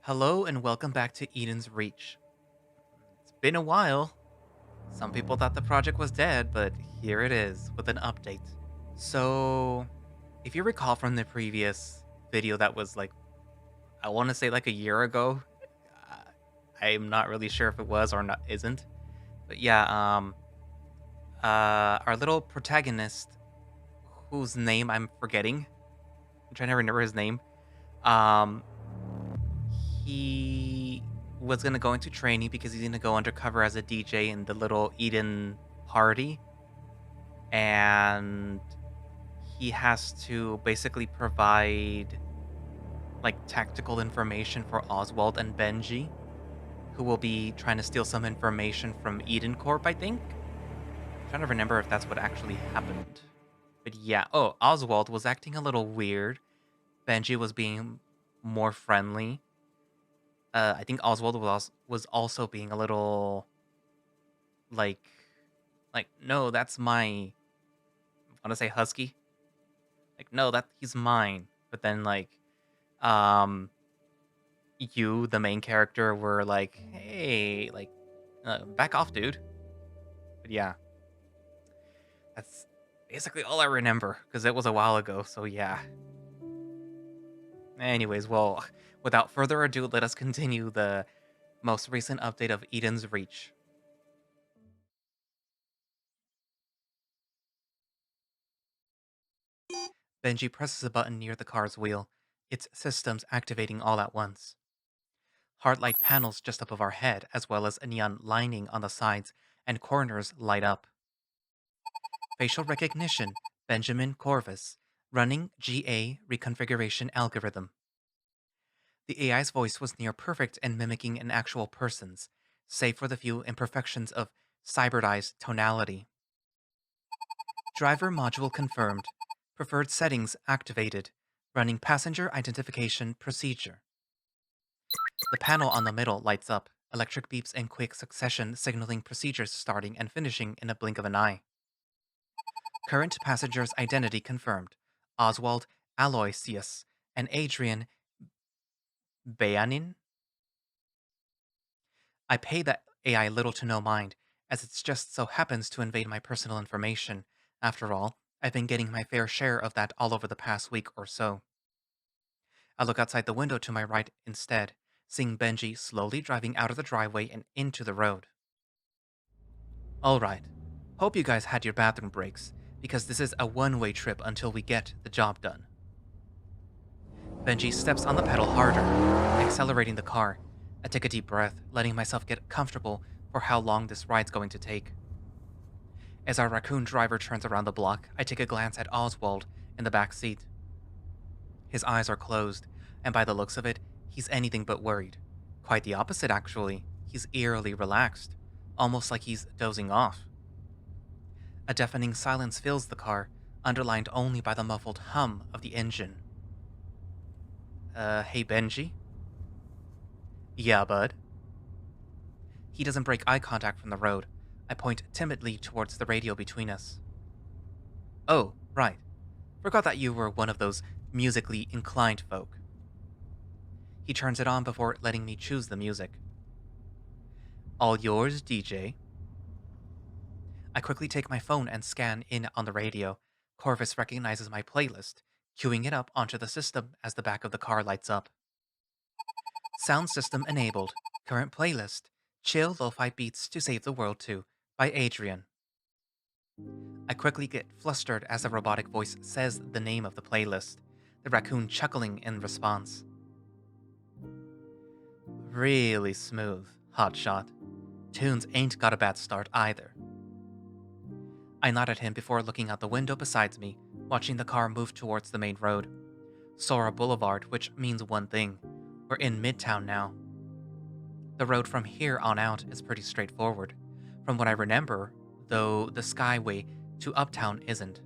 Hello and welcome back to Eden's Reach. It's been a while. Some people thought the project was dead, but here it is with an update. So, if you recall from the previous video that was I want to say like a year ago. uh, I'm not really sure if it was or not isn't. But yeah, our little protagonist whose name I'm forgetting. I'm trying to remember his name. Um he was gonna go into training because he's gonna go undercover as a DJ in the little Eden party, and he has to basically provide tactical information for Oswald and Benji, who will be trying to steal some information from Eden Corp, I think. I'm trying to remember if that's what actually happened. But yeah, oh, Oswald was acting a little weird. Benji was being more friendly. I think Oswald was also being a little like no, that's my I want to say husky. No, that he's mine. But then um you, the main character, were like, hey, back off, dude. But yeah, that's basically all I remember because it was a while ago. So yeah. Anyways, well, without further ado, let us continue the most recent update of Eden's Reach. Benji presses a button near the car's wheel, its systems activating all at once. Heart-like panels just above our head, as well as a neon lining on the sides and corners, light up. Facial recognition, Benjamin Corvus, running GA reconfiguration algorithm. The AI's voice was near perfect in mimicking an actual person's, save for the few imperfections of cyberdized tonality. Driver module confirmed. Preferred settings activated. Running passenger identification procedure. The panel on the middle lights up, electric beeps in quick succession signaling procedures starting and finishing in a blink of an eye. Current passenger's identity confirmed. Oswald Aloysius and Adrian Bayanin. I pay that AI little to no mind, as it just so happens to invade my personal information. After all, I've been getting my fair share of that all over the past week or so. I look outside the window to my right instead, seeing Benji slowly driving out of the driveway and into the road. Alright, hope you guys had your bathroom breaks, because this is a one-way trip until we get the job done. Benji steps on the pedal harder, accelerating the car. I take a deep breath, letting myself get comfortable for how long this ride's going to take. As our raccoon driver turns around the block, I take a glance at Oswald in the back seat. His eyes are closed, and by the looks of it, he's anything but worried. Quite the opposite, actually. He's eerily relaxed, almost like he's dozing off. A deafening silence fills the car, underlined only by the muffled hum of the engine. Hey Benji? Yeah, bud. He doesn't break eye contact from the road. I point timidly towards the radio between us. Oh, right. Forgot that you were one of those musically inclined folk. He turns it on before letting me choose the music. All yours, DJ. I quickly take my phone and scan in on the radio. Corvus recognizes my playlist, queuing it up onto the system as the back of the car lights up. Sound system enabled. Current playlist. Chill Lo-Fi Beats to Save the World 2 by Adrian. I quickly get flustered as the robotic voice says the name of the playlist, the raccoon chuckling in response. Really smooth, hotshot. Tunes ain't got a bad start either. I nod at him before looking out the window beside me, watching the car move towards the main road. Sora Boulevard, which means one thing. We're in Midtown now. The road from here on out is pretty straightforward. From what I remember, though the Skyway to Uptown isn't.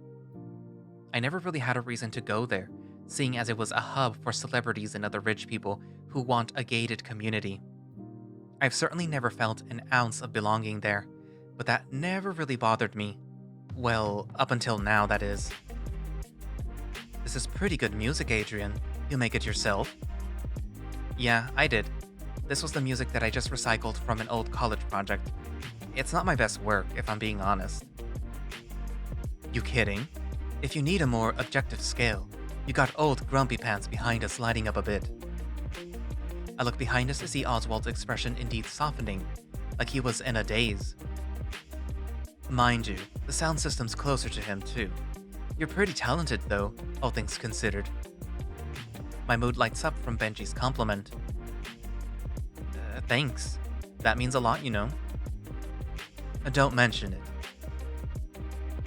I never really had a reason to go there, seeing as it was a hub for celebrities and other rich people who want a gated community. I've certainly never felt an ounce of belonging there, but that never really bothered me. Well, up until now, that is. This is pretty good music, Adrian. You make it yourself? Yeah, I did. This was the music that I just recycled from an old college project. It's not my best work, if I'm being honest. You kidding? If you need a more objective scale, you got old Grumpy Pants behind us lighting up a bit. I look behind us to see Oswald's expression indeed softening, like he was in a daze. Mind you, the sound system's closer to him too. You're pretty talented though, all things considered. My mood lights up from Benji's compliment. Thanks. That means a lot, you know. Don't mention it.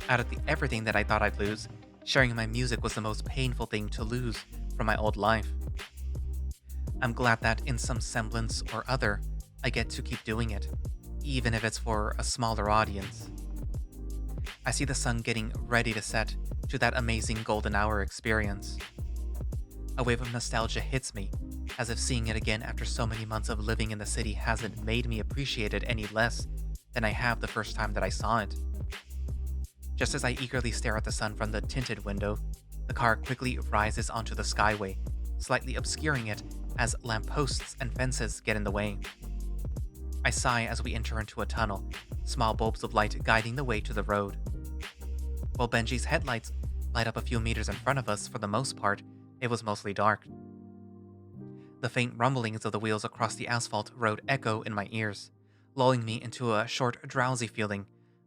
Out of everything that I thought I'd lose, sharing my music was the most painful thing to lose from my old life. I'm glad that in some semblance or other, I get to keep doing it, even if it's for a smaller audience. I see the sun getting ready to set to that amazing golden hour experience. A wave of nostalgia hits me, as if seeing it again after so many months of living in the city hasn't made me appreciate it any less than I have the first time that I saw it. Just as I eagerly stare at the sun from the tinted window, the car quickly rises onto the skyway, slightly obscuring it as lampposts and fences get in the way. I sigh as we enter into a tunnel, small bulbs of light guiding the way to the road. While Benji's headlights light up a few meters in front of us, for the most part, it was mostly dark. The faint rumblings of the wheels across the asphalt road echo in my ears, lulling me into a short, drowsy feeling,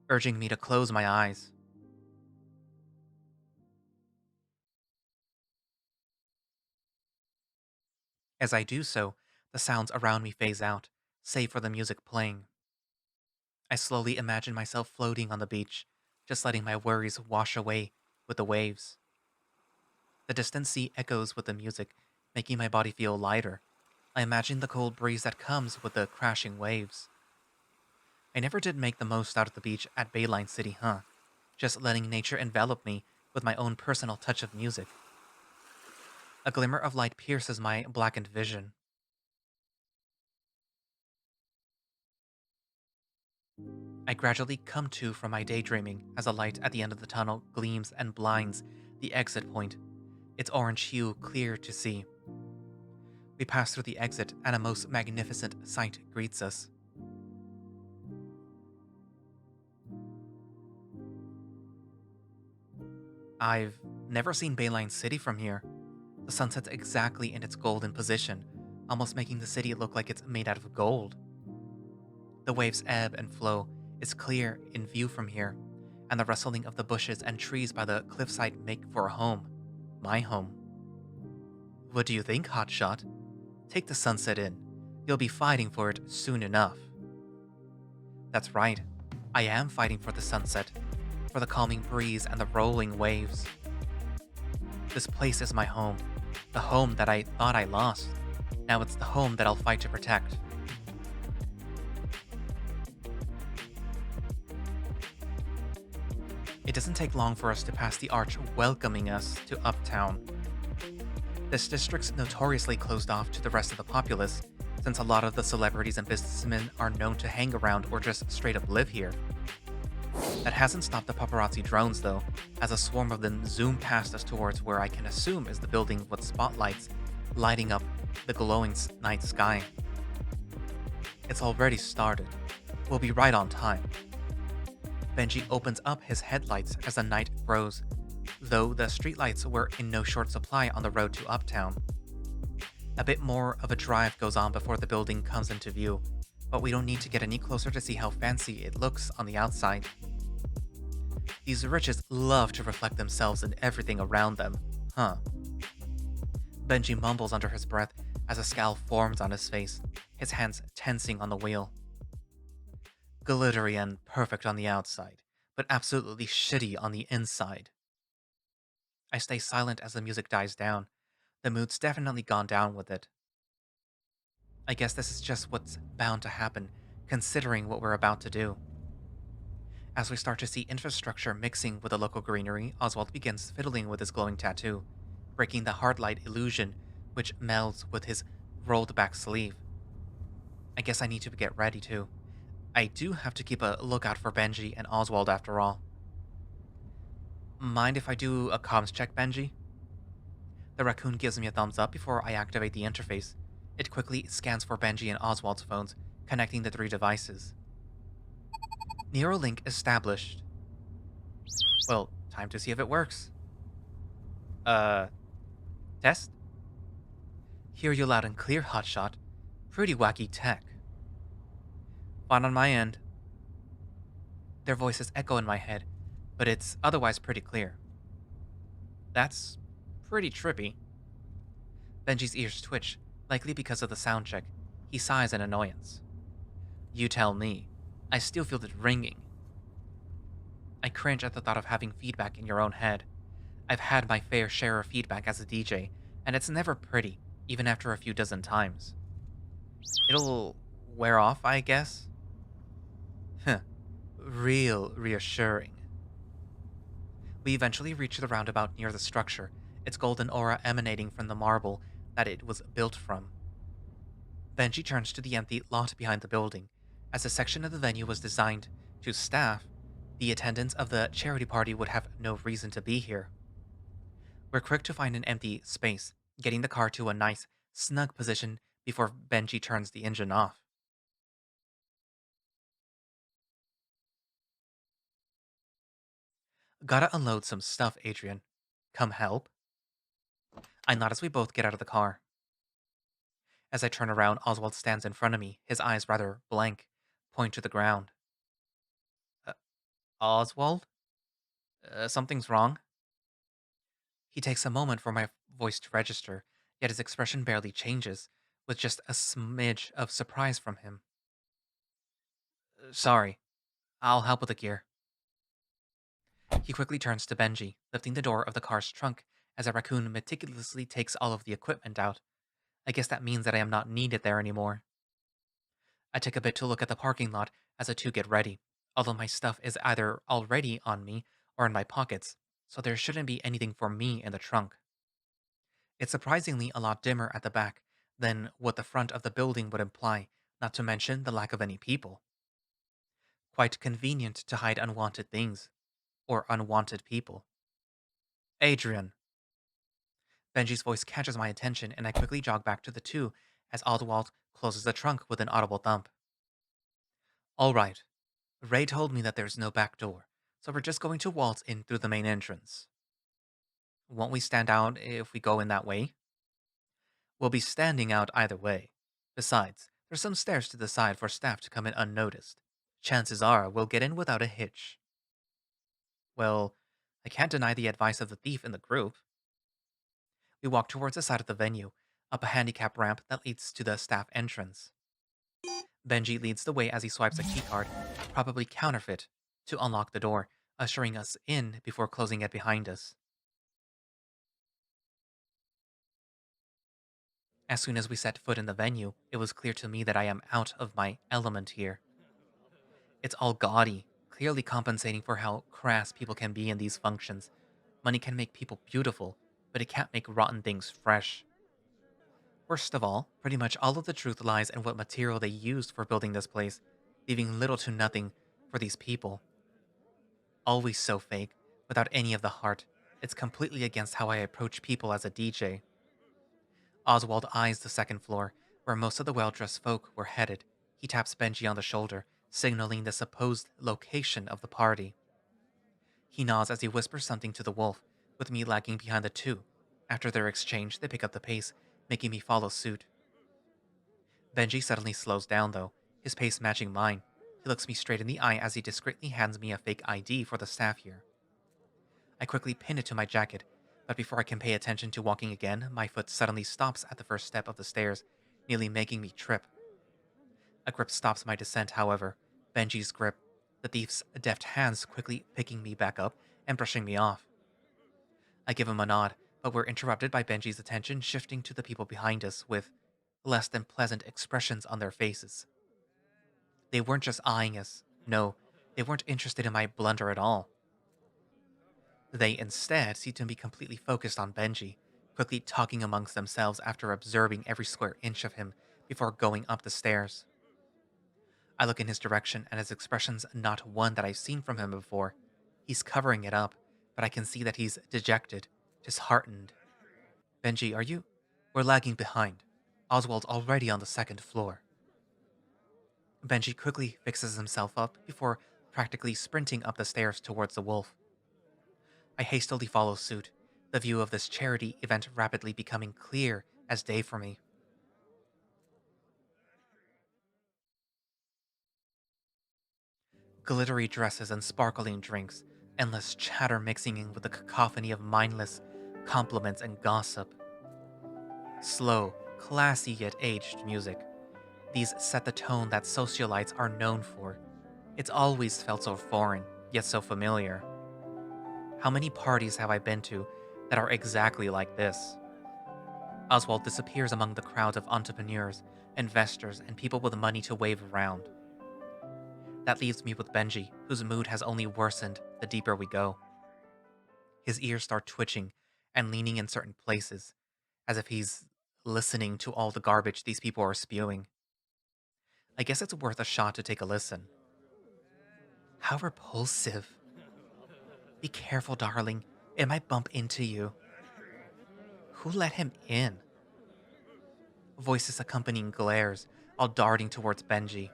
urging me to close my eyes. As I do so, the sounds around me phase out, save for the music playing. I slowly imagine myself floating on the beach, just letting my worries wash away with the waves. The distant sea echoes with the music, making my body feel lighter. I imagine the cold breeze that comes with the crashing waves. I never did make the most out of the beach at Bayline City, huh? Just letting nature envelop me with my own personal touch of music. A glimmer of light pierces my blackened vision. I gradually come to from my daydreaming as a light at the end of the tunnel gleams and blinds the exit point, its orange hue clear to see. We pass through the exit and a most magnificent sight greets us. I've never seen Bayline City from here. The sun sets exactly in its golden position, almost making the city look like it's made out of gold. The waves ebb and flow, it's clear in view from here, and the rustling of the bushes and trees by the cliffside make for a home. My home. What do you think, Hotshot? Take the sunset in. You'll be fighting for it soon enough. That's right. I am fighting for the sunset, for the calming breeze and the rolling waves. This place is my home, the home that I thought I lost. Now it's the home that I'll fight to protect. It doesn't take long for us to pass the arch welcoming us to Uptown. This district's notoriously closed off to the rest of the populace, since a lot of the celebrities and businessmen are known to hang around or just straight up live here. That hasn't stopped the paparazzi drones though, as a swarm of them zoom past us towards where I can assume is the building with spotlights lighting up the glowing night sky. It's already started. We'll be right on time. Benji opens up his headlights as the night grows, though the streetlights were in no short supply on the road to Uptown. A bit more of a drive goes on before the building comes into view, but we don't need to get any closer to see how fancy it looks on the outside. These riches love to reflect themselves in everything around them, huh? Benji mumbles under his breath as a scowl forms on his face, his hands tensing on the wheel. Glittery and perfect on the outside, but absolutely shitty on the inside. I stay silent as the music dies down. The mood's definitely gone down with it. I guess this is just what's bound to happen, considering what we're about to do. As we start to see infrastructure mixing with the local greenery, Oswald begins fiddling with his glowing tattoo, breaking the hard light illusion which melds with his rolled back sleeve. I guess I need to get ready too. I do have to keep a lookout for Benji and Oswald after all. Mind if I do a comms check, Benji? The raccoon gives me a thumbs up before I activate the interface. It quickly scans for Benji and Oswald's phones, connecting the three devices. Neuralink established. Well, time to see if it works. Uh, test? Hear you loud and clear, hotshot. Pretty wacky tech. Fine on my end. Their voices echo in my head, but it's otherwise pretty clear. That's pretty trippy. Benji's ears twitch, likely because of the sound check. He sighs in annoyance. You tell me. I still feel it ringing. I cringe at the thought of having feedback in your own head. I've had my fair share of feedback as a DJ, and it's never pretty, even after a few dozen times. It'll wear off, I guess? Huh. Real reassuring. We eventually reach the roundabout near the structure, its golden aura emanating from the marble that it was built from. Benji turns to the empty lot behind the building. As a section of the venue was designed to staff, the attendants of the charity party would have no reason to be here. We're quick to find an empty space, getting the car to a nice, snug position before Benji turns the engine off. Gotta unload some stuff, Adrian. Come help? I nod as we both get out of the car. As I turn around, Oswald stands in front of me, his eyes rather blank, point to the ground. Uh, Oswald? Something's wrong? He takes a moment for my voice to register, yet his expression barely changes, with just a smidge of surprise from him. Sorry, I'll help with the gear. He quickly turns to Benji, lifting the door of the car's trunk as a raccoon meticulously takes all of the equipment out. I guess that means that I am not needed there anymore. I take a bit to look at the parking lot as the two get ready, although my stuff is either already on me or in my pockets, so there shouldn't be anything for me in the trunk. It's surprisingly a lot dimmer at the back than what the front of the building would imply, not to mention the lack of any people. Quite convenient to hide unwanted things, or unwanted people. Adrian. Benji's voice catches my attention, and I quickly jog back to the two as Oswald closes the trunk with an audible thump. All right. Ray told me that there's no back door, so we're just going to waltz in through the main entrance. Won't we stand out if we go in that way? We'll be standing out either way. Besides, there's some stairs to the side for staff to come in unnoticed. Chances are we'll get in without a hitch. Well, I can't deny the advice of the thief in the group. We walk towards the side of the venue, up a handicap ramp that leads to the staff entrance. Benji leads the way as he swipes a keycard, probably counterfeit, to unlock the door, ushering us in before closing it behind us. As soon as we set foot in the venue, it was clear to me that I am out of my element here. It's all gaudy, clearly compensating for how crass people can be in these functions. Money can make people beautiful, but it can't make rotten things fresh. Worst of all, pretty much all of the truth lies in what material they used for building this place, leaving little to nothing for these people. Always so fake, without any of the heart. It's completely against how I approach people as a DJ. Oswald eyes the second floor, where most of the well-dressed folk were headed. He taps Benji on the shoulder, signaling the supposed location of the party. He nods as he whispers something to the wolf, with me lagging behind the two. After their exchange, they pick up the pace, making me follow suit. Benji suddenly slows down, though, his pace matching mine. He looks me straight in the eye as he discreetly hands me a fake ID for the staff here. I quickly pin it to my jacket, but before I can pay attention to walking again, my foot suddenly stops at the first step of the stairs, nearly making me trip. A grip stops my descent, however. Benji's grip, the thief's deft hands quickly picking me back up and brushing me off. I give him a nod, but we're interrupted by Benji's attention shifting to the people behind us with less than pleasant expressions on their faces. They weren't just eyeing us. No, they weren't interested in my blunder at all. They instead seemed to be completely focused on Benji, quickly talking amongst themselves after observing every square inch of him before going up the stairs. I look in his direction, and his expression's not one that I've seen from him before. He's covering it up, but I can see that he's dejected, disheartened. Benji, are you? We're lagging behind. Oswald's already on the second floor. Benji quickly fixes himself up before practically sprinting up the stairs towards the wolf. I hastily follow suit, the view of this charity event rapidly becoming clear as day for me. Glittery dresses and sparkling drinks, endless chatter mixing in with the cacophony of mindless compliments and gossip. Slow, classy yet aged music. These set the tone that socialites are known for. It's always felt so foreign, yet so familiar. How many parties have I been to that are exactly like this? Oswald disappears among the crowd of entrepreneurs, investors, and people with money to wave around. That leaves me with Benji, whose mood has only worsened the deeper we go. His ears start twitching and leaning in certain places, as if he's listening to all the garbage these people are spewing. I guess it's worth a shot to take a listen. How repulsive. Be careful, darling. It might bump into you. Who let him in? Voices accompanying glares, all darting towards Benji.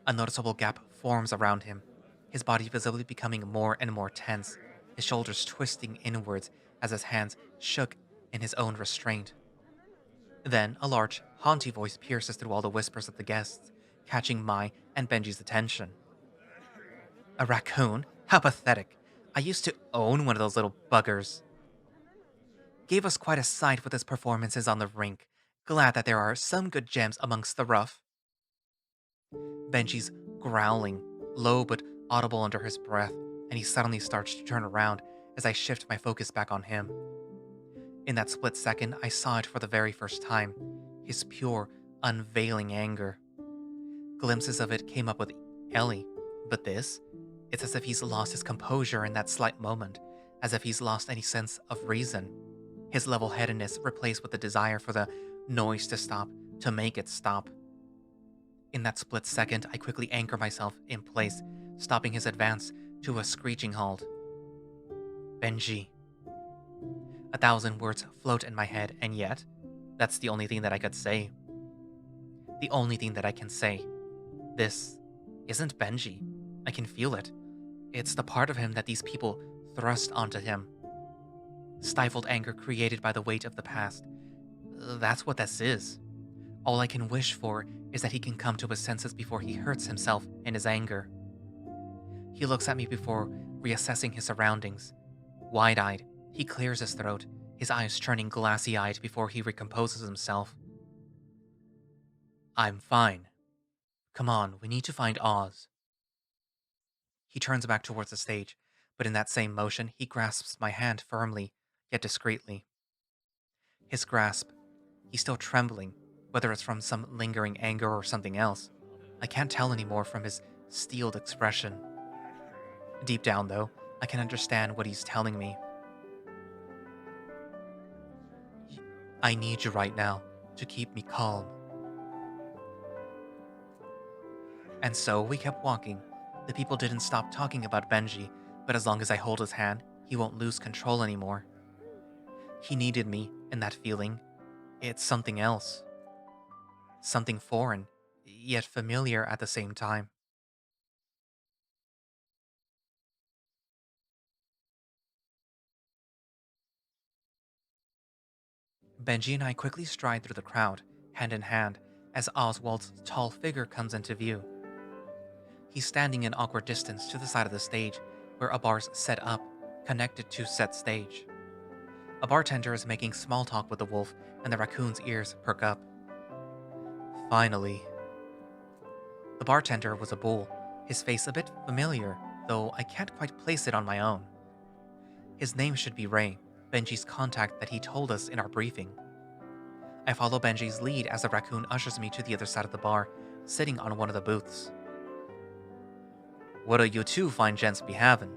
A noticeable gap forms around him, his body visibly becoming more and more tense, his shoulders twisting inwards as his hands shook in his own restraint. Then a large, haunty voice pierces through all the whispers of the guests, catching my and Benji's attention. A raccoon? How pathetic. I used to own one of those little buggers. Gave us quite a sight with his performances on the rink. Glad that there are some good gems amongst the rough. Benji's growling, low but audible under his breath, and he suddenly starts to turn around as I shift my focus back on him. In that split second, I saw it for the very first time, his pure, unveiling anger. Glimpses of it came up with Ellie, but this? It's as if he's lost his composure in that slight moment, as if he's lost any sense of reason. His level-headedness replaced with the desire for the noise to stop, to make it stop. In that split second, I quickly anchor myself in place, stopping his advance to a screeching halt. Benji. 1,000 words float in my head, and yet, that's the only thing that I could say. The only thing that I can say. This isn't Benji. I can feel it. It's the part of him that these people thrust onto him. Stifled anger created by the weight of the past. That's what this is. All I can wish for is that he can come to his senses before he hurts himself in his anger. He looks at me before reassessing his surroundings. Wide-eyed, he clears his throat, his eyes turning glassy-eyed before he recomposes himself. I'm fine. Come on, we need to find Oz. He turns back towards the stage, but in that same motion, he grasps my hand firmly, yet discreetly. His grasp, he's still trembling, whether it's from some lingering anger or something else. I can't tell anymore from his steeled expression. Deep down, though, I can understand what he's telling me. I need you right now to keep me calm. And so we kept walking. The people didn't stop talking about Benji, but as long as I hold his hand, he won't lose control anymore. He needed me, and that feeling, it's something else. Something foreign, yet familiar at the same time. Benji and I quickly stride through the crowd, hand in hand, as Oswald's tall figure comes into view. He's standing in awkward distance to the side of the stage, where a bar's set up, connected to said stage. A bartender is making small talk with the wolf, and the raccoon's ears perk up. Finally. The bartender was a bull, his face a bit familiar, though I can't quite place it on my own. His name should be Ray, Benji's contact that he told us in our briefing. I follow Benji's lead as the raccoon ushers me to the other side of the bar, sitting on one of the booths. What'll you two fine gents be having?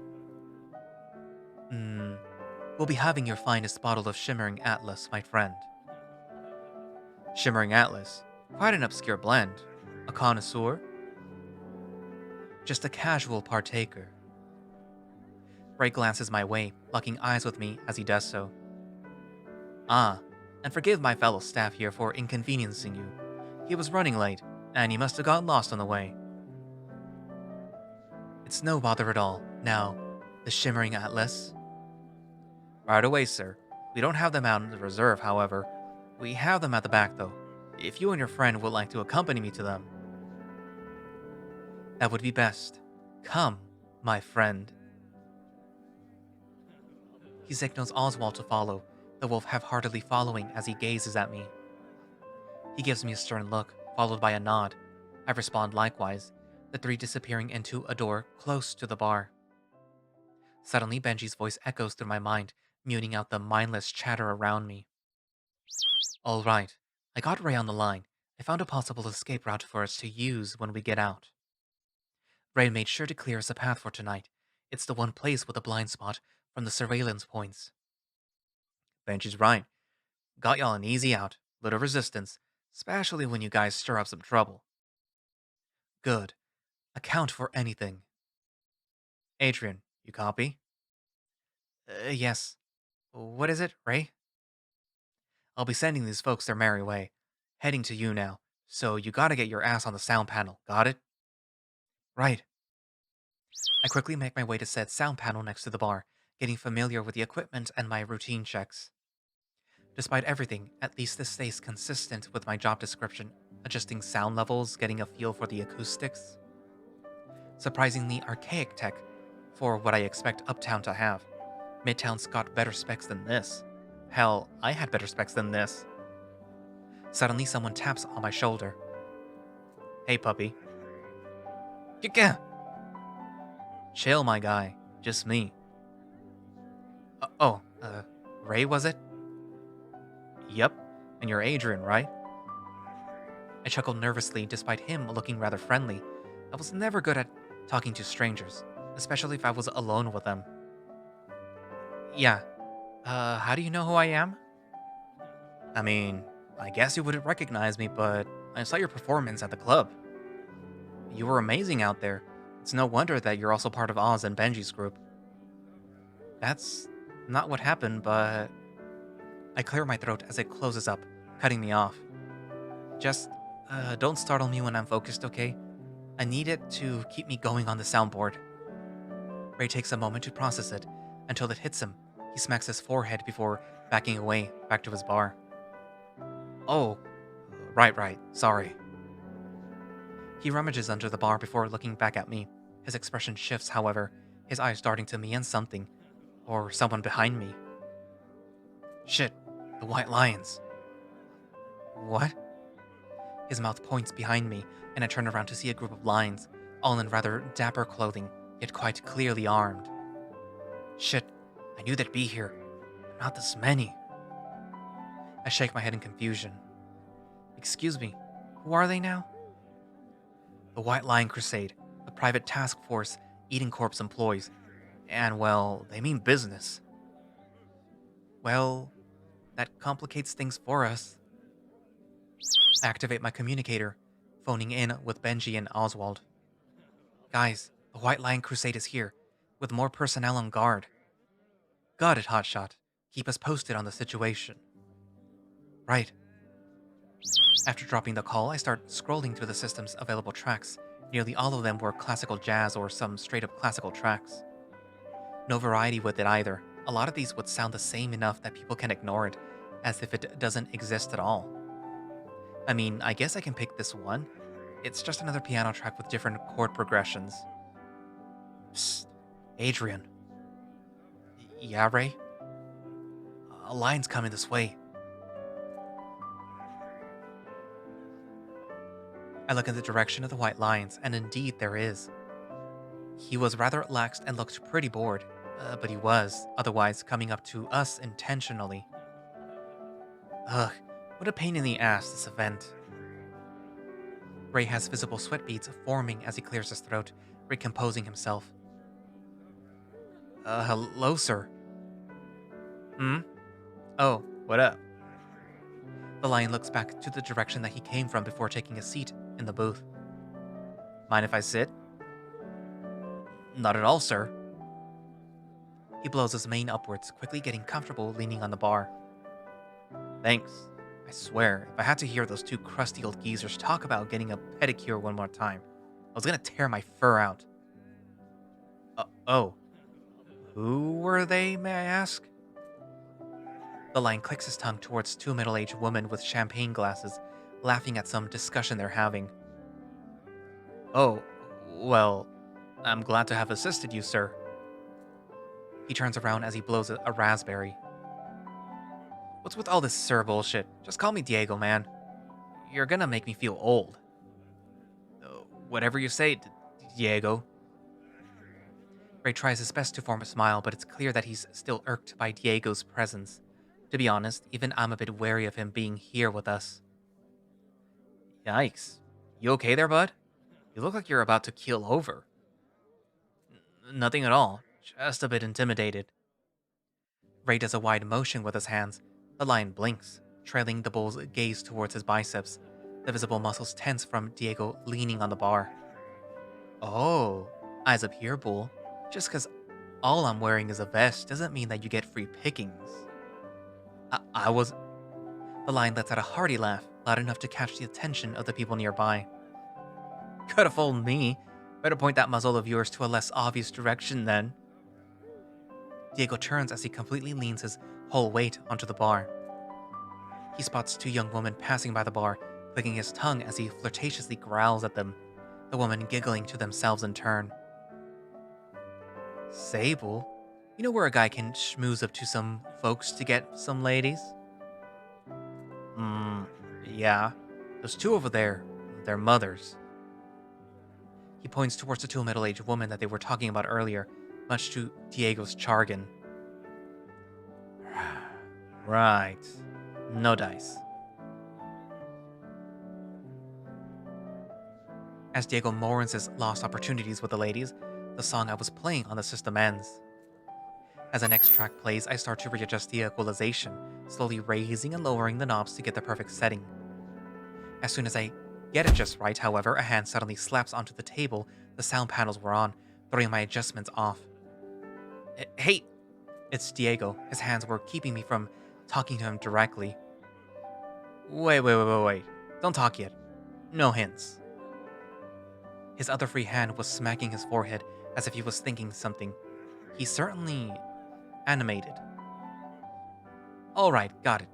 We'll be having your finest bottle of Shimmering Atlas, my friend. Shimmering Atlas? Quite an obscure blend. A connoisseur? Just a casual partaker. Ray glances my way, locking eyes with me as he does so. Ah, And forgive my fellow staff here for inconveniencing you. He was running late, and he must have gotten lost on the way. It's no bother at all. Now, the Shimmering Atlas? Right away, sir. We don't have them out in the reserve, however. We have them at the back, though. If you and your friend would like to accompany me to them, that would be best. Come, my friend. He signals Oswald to follow, the wolf half-heartedly following as he gazes at me. He gives me a stern look, followed by a nod. I respond likewise, the three disappearing into a door close to the bar. Suddenly, Benji's voice echoes through my mind, muting out the mindless chatter around me. All right, I got Ray on the line. I found a possible escape route for us to use when we get out. Ray made sure to clear us a path for tonight. It's the one place with a blind spot from the surveillance points. Benji's right. Got y'all an easy out, little resistance, especially when you guys stir up some trouble. Good. Account for anything. Adrian, you copy? Yes. What is it, Ray? I'll be sending these folks their merry way. Heading to you now, so you gotta get your ass on the sound panel, got it? Right. I quickly make my way to said sound panel next to the bar, getting familiar with the equipment and my routine checks. Despite everything, at least this stays consistent with my job description, adjusting sound levels, getting a feel for the acoustics. Surprisingly archaic tech for what I expect Uptown to have. Midtown's got better specs than this. Hell, I had better specs than this. Suddenly, someone taps on my shoulder. Hey, puppy. Yeah. Chill, my guy. Just me. Ray, was it? Yep. And you're Adrian, right? I chuckled nervously despite him looking rather friendly. I was never good at talking to strangers, especially if I was alone with them. Yeah. How do you know who I am? I mean, I guess you wouldn't recognize me, but I saw your performance at the club. You were amazing out there. It's no wonder that you're also part of Oz and Benji's group. That's not what happened, but... I clear my throat as it closes up, cutting me off. Just, don't startle me when I'm focused, okay? I need it to keep me going on the soundboard. Ray takes a moment to process it, until it hits him. He smacks his forehead before backing away, back to his bar. Oh, right, sorry. He rummages under the bar before looking back at me. His expression shifts, however, his eyes darting to me and something, or someone behind me. Shit, the White Lions. What? His mouth points behind me, and I turn around to see a group of lions, all in rather dapper clothing, yet quite clearly armed. Shit, I knew they'd be here. Not this many. I shake my head in confusion. Excuse me, who are they now? The White Lion Crusade, a private task force Eden Corp's employees. And, well, they mean business. Well, that complicates things for us. I activate my communicator, phoning in with Benji and Oswald. Guys, the White Lion Crusade is here, with more personnel on guard. Got it, Hotshot. Keep us posted on the situation. Right. After dropping the call, I start scrolling through the system's available tracks. Nearly all of them were classical jazz or some straight-up classical tracks. No variety with it either. A lot of these would sound the same enough that people can ignore it, as if it doesn't exist at all. I mean, I guess I can pick this one. It's just another piano track with different chord progressions. Psst, Adrian. Yeah, Ray? A line's coming this way. I look in the direction of the White Lions, and indeed there is. He was rather relaxed and looked pretty bored, but he was, otherwise, coming up to us intentionally. Ugh, what a pain in the ass, this event. Ray has visible sweat beads forming as he clears his throat, recomposing himself. Hello, sir. Hmm? Oh, what up? The lion looks back to the direction that he came from before taking a seat in the booth. Mind if I sit? Not at all, sir. He blows his mane upwards, quickly getting comfortable leaning on the bar. Thanks. I swear, if I had to hear those two crusty old geezers talk about getting a pedicure one more time, I was gonna tear my fur out. Oh, who were they, may I ask? The lion clicks his tongue towards two middle aged women with champagne glasses, laughing at some discussion they're having. Oh, well, I'm glad to have assisted you, sir. He turns around as he blows a raspberry. What's with all this sir bullshit? Just call me Diego, man. You're gonna make me feel old. Whatever you say, Diego. Ray tries his best to form a smile, but it's clear that he's still irked by Diego's presence. To be honest, even I'm a bit wary of him being here with us. Yikes. You okay there, bud? You look like you're about to keel over. Nothing at all. Just a bit intimidated. Ray does a wide motion with his hands. The lion blinks, trailing the bull's gaze towards his biceps. The visible muscles tense from Diego leaning on the bar. Oh, eyes up here, bull. Just because all I'm wearing is a vest doesn't mean that you get free pickings. I was. The lion lets out a hearty laugh, loud enough to catch the attention of the people nearby. Could have fooled me. Better point that muzzle of yours to a less obvious direction then. Diego turns as he completely leans his whole weight onto the bar. He spots two young women passing by the bar, clicking his tongue as he flirtatiously growls at them, the women giggling to themselves in turn. Sable, you know where a guy can schmooze up to some folks to get some ladies? Yeah. Those two over there, they're mothers. He points towards the two middle-aged women that they were talking about earlier, much to Diego's jargon. Right. No dice. As Diego mourns his lost opportunities with the ladies, the song I was playing on the system ends. As the next track plays, I start to readjust the equalization, slowly raising and lowering the knobs to get the perfect setting. As soon as I get it just right, however, a hand suddenly slaps onto the table the sound panels were on, throwing my adjustments off. Hey! It's Diego. His hands were keeping me from talking to him directly. Wait. Don't talk yet. No hints. His other free hand was smacking his forehead as if he was thinking something. He's certainly animated. Alright, got it.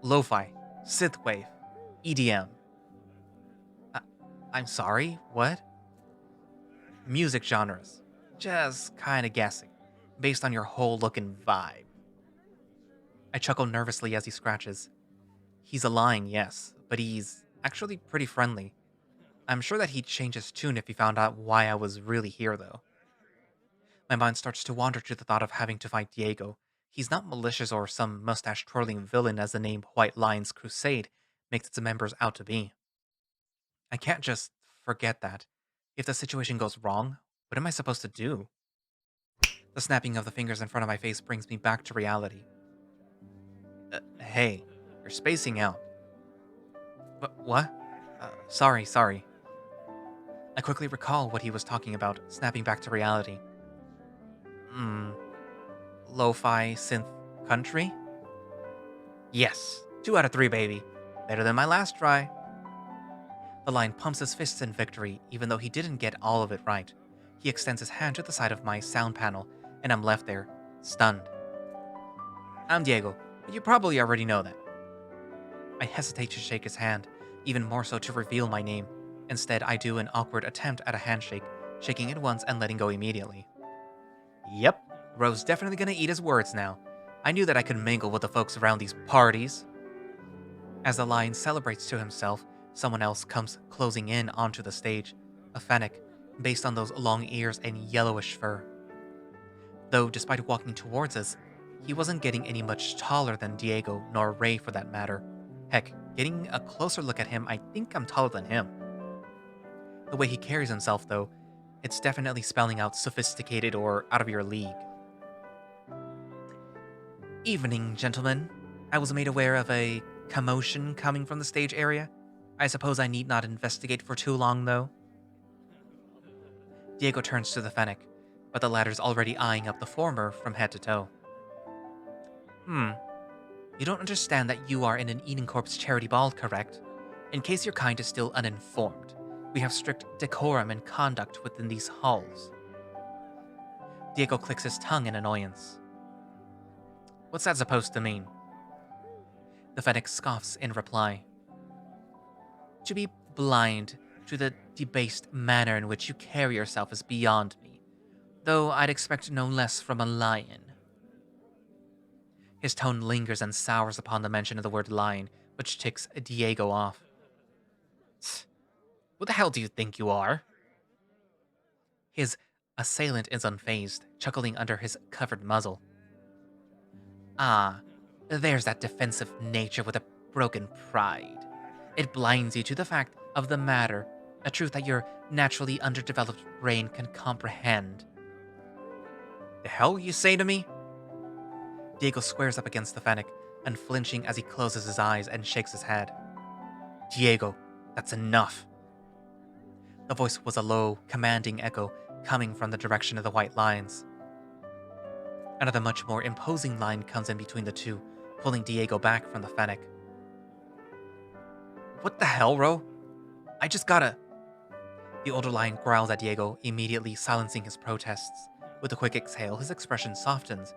Lo-fi, synthwave, EDM. I'm sorry, what? Music genres. Just kinda guessing, based on your whole look and vibe. I chuckle nervously as he scratches. He's a lion, yes, but he's actually pretty friendly. I'm sure that he'd change his tune if he found out why I was really here, though. My mind starts to wander to the thought of having to fight Diego. He's not malicious or some mustache-twirling villain as the name White Lion's Crusade makes its members out to be. I can't just forget that. If the situation goes wrong, what am I supposed to do? The snapping of the fingers in front of my face brings me back to reality. Hey, you're spacing out. What? Sorry. I quickly recall what he was talking about, snapping back to reality. Lo-fi synth country? Yes, 2 out of 3, baby. Better than my last try. The lion pumps his fists in victory, even though he didn't get all of it right. He extends his hand to the side of my sound panel, and I'm left there, stunned. I'm Diego, but you probably already know that. I hesitate to shake his hand, even more so to reveal my name. Instead, I do an awkward attempt at a handshake, shaking it once and letting go immediately. Yep, Ro's definitely gonna eat his words now. I knew that I could mingle with the folks around these parties. As the lion celebrates to himself, someone else comes closing in onto the stage, a fennec, based on those long ears and yellowish fur. Though, despite walking towards us, he wasn't getting any much taller than Diego, nor Ray for that matter. Heck, getting a closer look at him, I think I'm taller than him. The way he carries himself, though, it's definitely spelling out sophisticated or out of your league. Evening, gentlemen. I was made aware of a commotion coming from the stage area. I suppose I need not investigate for too long, though. Diego turns to the fennec, but the latter's already eyeing up the former from head to toe. You don't understand that you are in an Eden Corps charity ball, correct? In case your kind is still uninformed, we have strict decorum and conduct within these halls. Diego clicks his tongue in annoyance. What's that supposed to mean? The Fennec scoffs in reply. To be blind to the debased manner in which you carry yourself is beyond me, though I'd expect no less from a lion. His tone lingers and sours upon the mention of the word lion, which ticks Diego off. Who the hell do you think you are? His assailant is unfazed, chuckling under his covered muzzle. Ah, there's that defensive nature with a broken pride. It blinds you to the fact of the matter, a truth that your naturally underdeveloped brain can comprehend. The hell you say to me? Diego squares up against the Fennec, unflinching as he closes his eyes and shakes his head. Diego, that's enough. The voice was a low, commanding echo coming from the direction of the white lines. Another much more imposing line comes in between the two, pulling Diego back from the Fennec. What the hell, Ro? I just gotta... The older lion growls at Diego, immediately silencing his protests. With a quick exhale, his expression softens,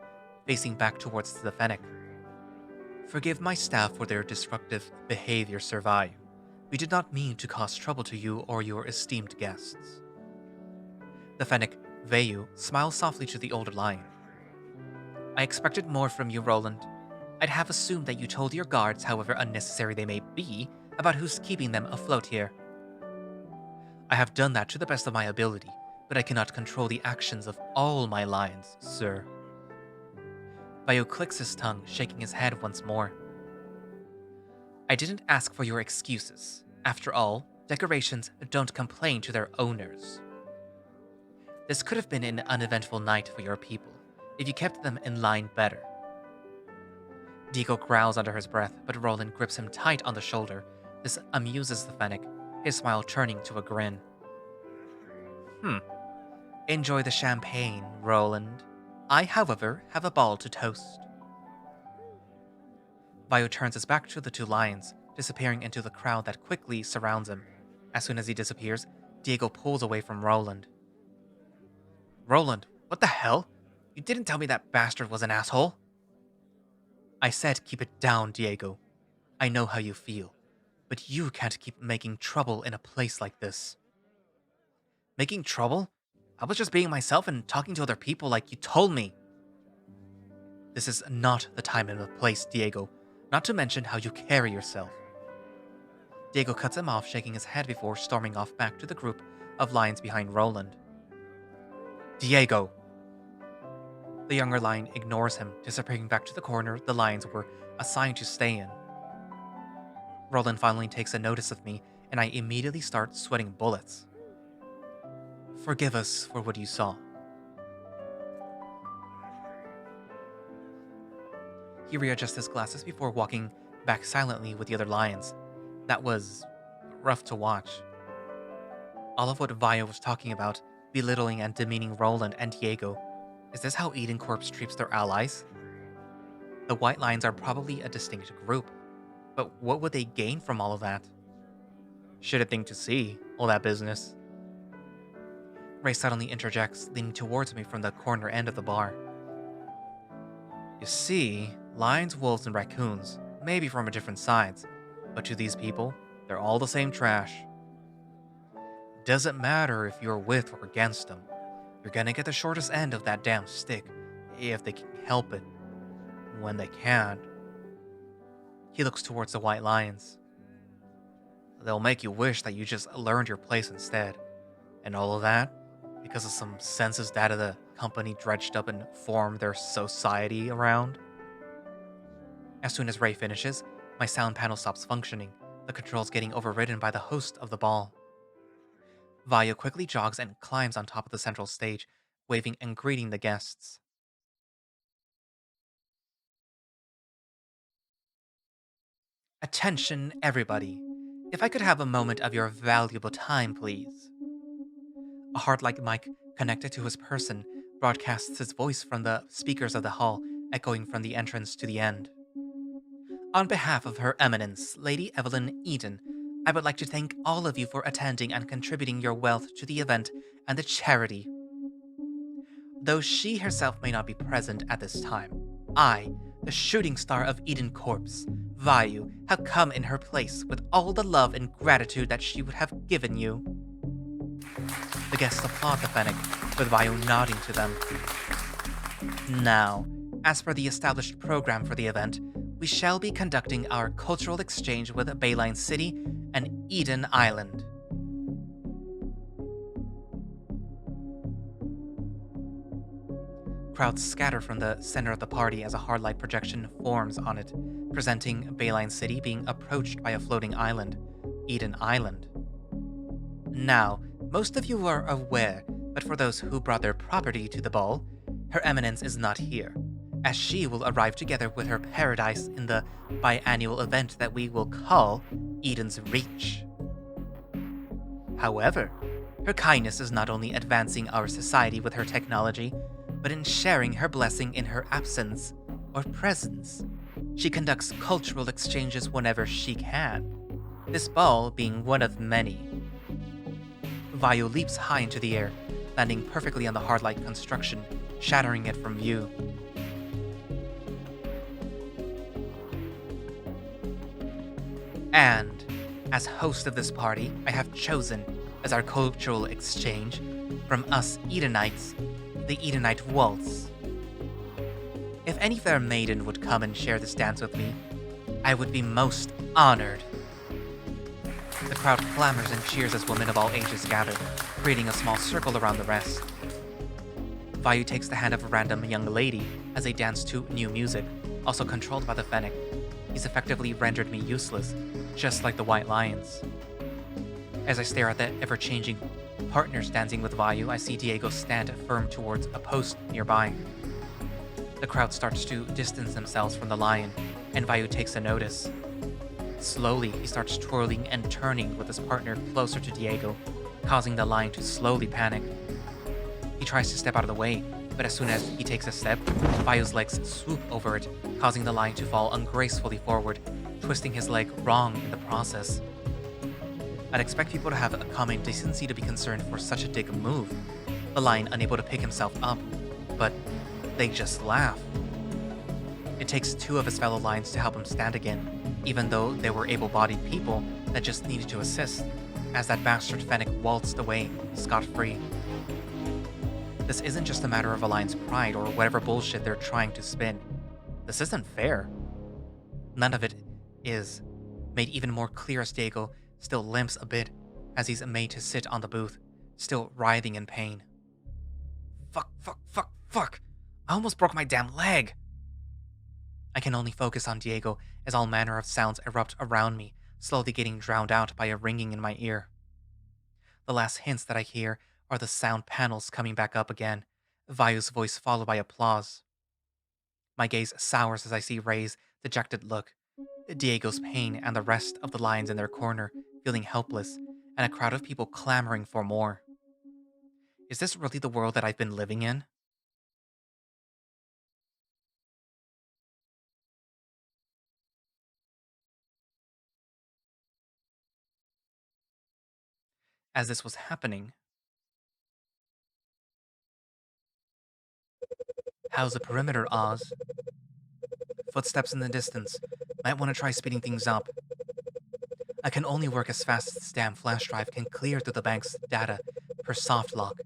facing back towards the Fennec. Forgive my staff for their disruptive behavior, Sir Vayu. We did not mean to cause trouble to you or your esteemed guests. The Fennec, Vayu, smiles softly to the older lion. I expected more from you, Roland. I'd have assumed that you told your guards, however unnecessary they may be, about who's keeping them afloat here. I have done that to the best of my ability, but I cannot control the actions of all my lions, sir. Vayu clicks his tongue, shaking his head once more. I didn't ask for your excuses. After all, decorations don't complain to their owners. This could have been an uneventful night for your people, if you kept them in line better. Diego growls under his breath, but Roland grips him tight on the shoulder. This amuses the Fennec, his smile turning to a grin. Enjoy the champagne, Roland. I, however, have a ball to toast. Vayu turns his back to the two lions, disappearing into the crowd that quickly surrounds him. As soon as he disappears, Diego pulls away from Roland. Roland, what the hell? You didn't tell me that bastard was an asshole. I said keep it down, Diego. I know how you feel, but you can't keep making trouble in a place like this. Making trouble? I was just being myself and talking to other people like you told me. This is not the time and the place, Diego, not to mention how you carry yourself. Diego cuts him off, shaking his head before storming off back to the group of lions behind Roland. Diego! The younger lion ignores him, disappearing back to the corner the lions were assigned to stay in. Roland finally takes a notice of me, and I immediately start sweating bullets. Forgive us for what you saw. He readjusts his glasses before walking back silently with the other lions. That was rough to watch. All of what Vayu was talking about, belittling and demeaning Roland and Diego, is this how Eden Corps treats their allies? The White Lions are probably a distinct group, but what would they gain from all of that? Shit a thing to see, all that business. Ray suddenly interjects, leaning towards me from the corner end of the bar. You see, lions, wolves, and raccoons may be from different sides, but to these people, they're all the same trash. Doesn't matter if you're with or against them, you're gonna get the shortest end of that damn stick, if they can help it. When they can't. He looks towards the white lions. They'll make you wish that you just learned your place instead. And all of that, because of some census data the company dredged up and formed their society around. As soon as Ray finishes, my sound panel stops functioning, the controls getting overridden by the host of the ball. Vayu quickly jogs and climbs on top of the central stage, waving and greeting the guests. Attention, everybody. If I could have a moment of your valuable time, please. A heart-like mic connected to his person broadcasts his voice from the speakers of the hall, echoing from the entrance to the end. On behalf of Her Eminence, Lady Evelyn Eden, I would like to thank all of you for attending and contributing your wealth to the event and the charity. Though she herself may not be present at this time, I, the shooting star of Eden Corpse, Vayu, have come in her place with all the love and gratitude that she would have given you. The guests applaud the Fennec, with Vayu nodding to them. Now, as per the established program for the event, we shall be conducting our cultural exchange with Bayline City and Eden Island. Crowds scatter from the center of the party as a hard light projection forms on it, presenting Bayline City being approached by a floating island, Eden Island. Now, most of you are aware, but for those who brought their property to the ball, Her Eminence is not here, as she will arrive together with her paradise in the biannual event that we will call Eden's Reach. However, her kindness is not only advancing our society with her technology, but in sharing her blessing in her absence or presence. She conducts cultural exchanges whenever she can, this ball being one of many. Vayu leaps high into the air, landing perfectly on the hard light construction, shattering it from view. And, as host of this party, I have chosen, as our cultural exchange, from us Edenites, the Edenite Waltz. If any fair maiden would come and share this dance with me, I would be most honored. The crowd clamors and cheers as women of all ages gather, creating a small circle around the rest. Vayu takes the hand of a random young lady as they dance to new music, also controlled by the Fennec. He's effectively rendered me useless, just like the White Lions. As I stare at the ever-changing partners dancing with Vayu, I see Diego stand firm towards a post nearby. The crowd starts to distance themselves from the lion, and Vayu takes a notice. Slowly, he starts twirling and turning with his partner closer to Diego, causing the lion to slowly panic. He tries to step out of the way, but as soon as he takes a step, Vayu's legs swoop over it, causing the lion to fall ungracefully forward, twisting his leg wrong in the process. I'd expect people to have a common decency to be concerned for such a dick move, the lion unable to pick himself up, but they just laugh. It takes two of his fellow lions to help him stand again, even though they were able-bodied people that just needed to assist, as that bastard Fennec waltzed away, scot-free. This isn't just a matter of a lion's pride or whatever bullshit they're trying to spin. This isn't fair. None of it is, made even more clear as Diego still limps a bit as he's made to sit on the booth, still writhing in pain. Fuck! I almost broke my damn leg! I can only focus on Diego as all manner of sounds erupt around me, slowly getting drowned out by a ringing in my ear. The last hints that I hear are the sound panels coming back up again, Vayu's voice followed by applause. My gaze sours as I see Ray's dejected look, Diego's pain, and the rest of the lions in their corner feeling helpless, and a crowd of people clamoring for more. Is this really the world that I've been living in? As this was happening, how's the perimeter, Oz? Footsteps in the distance. Might want to try speeding things up. I can only work as fast as this damn flash drive can clear through the bank's data per soft lock.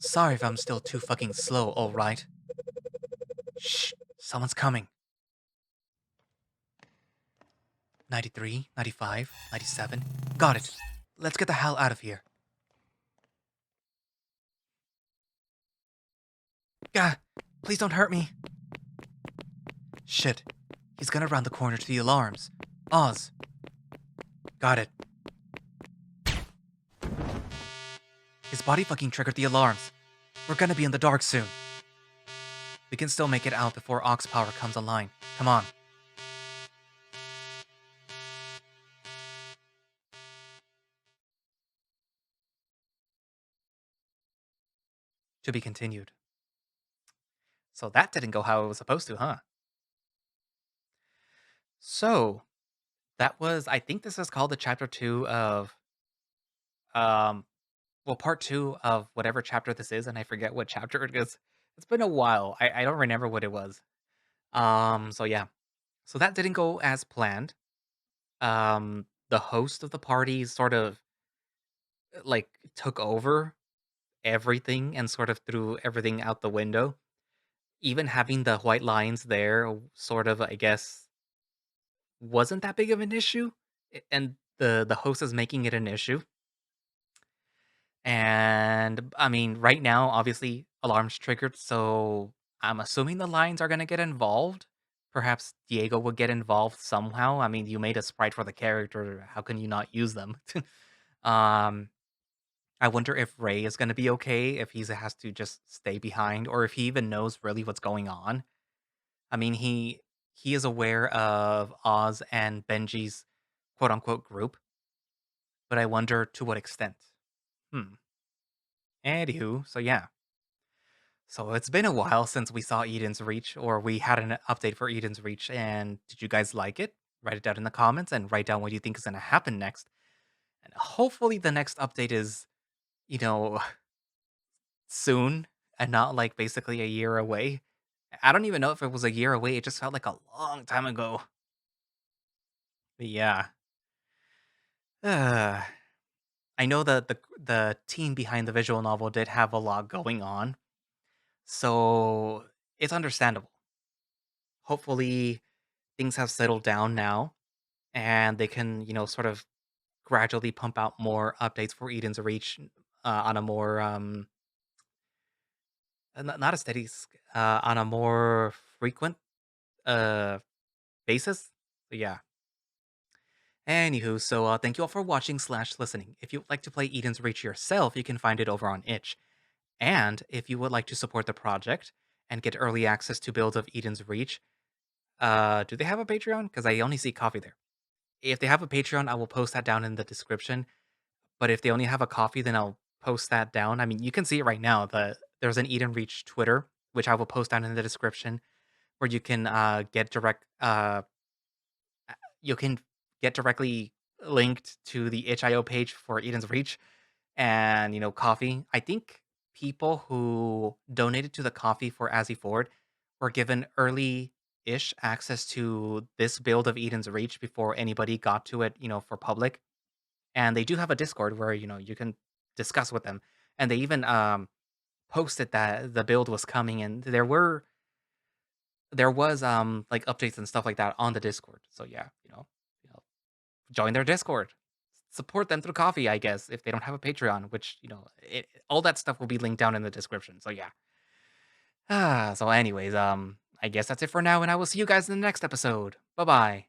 Sorry if I'm still too fucking slow, alright? Shh, someone's coming. 93, 95, 97. Got it. Let's get the hell out of here. Gah! Please don't hurt me. Shit. He's gonna round the corner to the alarms. Oz. Got it. His body fucking triggered the alarms. We're gonna be in the dark soon. We can still make it out before Ox power comes online. Come on. To be continued. So that didn't go how it was supposed to, huh? So that was, I think this is called the chapter two of, um, well, part two of whatever chapter this is, and I forget what chapter it is. It's been a while. I don't remember what it was. So yeah. So that didn't go as planned. The host of the party sort of like took over everything and sort of threw everything out the window. Even having the white lines there, sort of, I guess, wasn't that big of an issue. And the host is making it an issue. And I mean, right now, obviously, alarms triggered, so I'm assuming the lines are gonna get involved. Perhaps Diego would get involved somehow. I mean, you made a sprite for the character. How can you not use them? um, I wonder if Ray is gonna be okay, if he has to just stay behind, or if he even knows really what's going on. I mean, he is aware of Oz and Benji's quote unquote group, but I wonder to what extent. Hmm. Anywho, so yeah. So it's been a while since we saw Eden's Reach, or we had an update for Eden's Reach. And did you guys like it? Write it down in the comments and write down what you think is going to happen next. And hopefully the next update is, you know, soon and not like basically a year away. I don't even know if it was a year away. It just felt like a long time ago. But yeah. Uh, I know that the team behind the visual novel did have a lot going on. So it's understandable. Hopefully things have settled down now and they can, sort of gradually pump out more updates for Eden's Reach on a more not a steady on a more frequent uh basis. But yeah. Anywho, so thank you all for watching slash listening. If you'd like to play Eden's Reach yourself, you can find it over on itch. And if you would like to support the project and get early access to builds of Eden's Reach, do they have a Patreon? Because I only see coffee there. If they have a Patreon, I will post that down in the description. But if they only have a coffee, then I'll post that down. I mean, you can see it right now. There's an Eden Reach Twitter, which I will post down in the description, where you can get directly linked to the itch.io page for Eden's Reach and coffee. I think people who donated to the coffee for Azzyford were given early ish access to this build of Eden's Reach before anybody got to it, for public. And they do have a Discord where, you can discuss with them. And they even posted that the build was coming and there was like updates and stuff like that on the Discord. So yeah, join their Discord. Support them through coffee, I guess, if they don't have a Patreon, which, all that stuff will be linked down in the description. So yeah. So anyways, I guess that's it for now and I will see you guys in the next episode. Bye-bye.